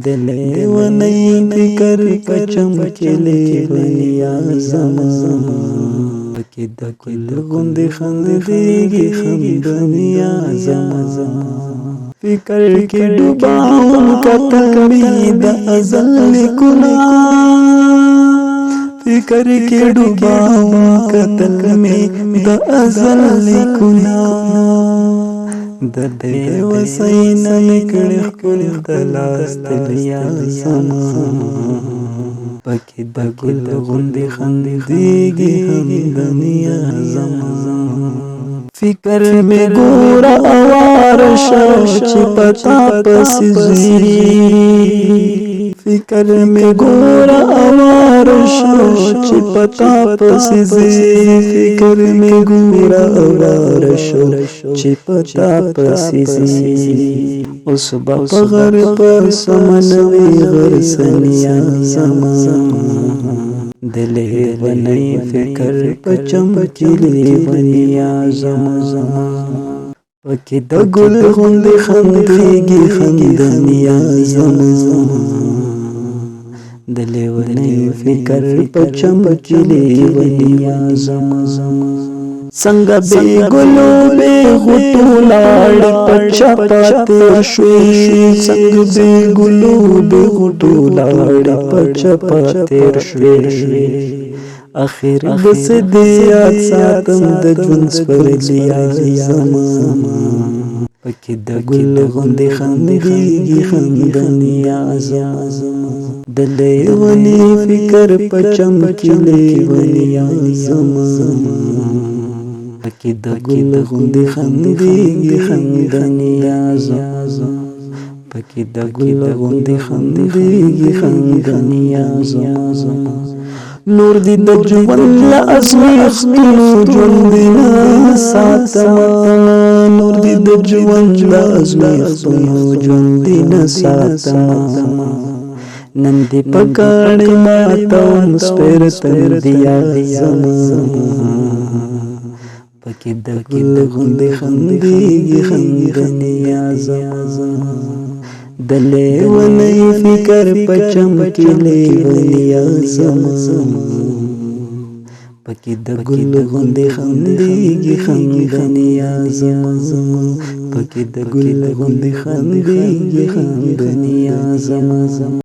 دلے ونئی فکر پچم کلی ونیا زما پکی دکل غند خندیگی خندنیا زما فکر کی ڈوباؤں کتمی دا ازل کنا فکر کی ڈوباؤں قتل میں دا ازل کنا ددے وسین نکڑ خپل دلاس تلیا زما پکی دگل غندی خندیگی خندنیا زما فکر میں گورا اوار شو چی پتا پسی زی فکر میں گورا اوار شو چی پتا پسی زی فکر میں گورا اوار شو چی پتا پسی زی اس باپ غر پر سمنوی غرسنیا زما دلے ونئی فکر پچم کلی ونیا زما پکی دگل غند خندیگی خندنیا زما دلے ونئی فکر پچم کلی ونیا زما سنگا بے گلو بے غٹو لاڑ پچا پاتر شوی سنگ بے گلو بے غٹو لاڑ پچا پاتر شوی آخر بس دیات ساتم دا جونس پر لیا زما پکی دا گل غندی خندیگی خندنیا زما دلے ونی فکر پچم کلی ونیا زما پکی دگل غندی خندیگی خندنیا زما پکی دگل غندی خندیگی خندنیا زما نور دی د ژوند له ازمیښتونو ژوندونه ساتمه نور دی د ژوند له ازمیښتونو ژوندونه ساتمه نن دې په کاڼي ماتوم سپېره تندیا زما پکی دګل غندې خندیږي خندنیا زما دلے ونئی فکر پچم کلی ونیا زما پکی دگل غندی خندیگی خندنیا زما پکی دگل غندی خندیگی خندنیا زما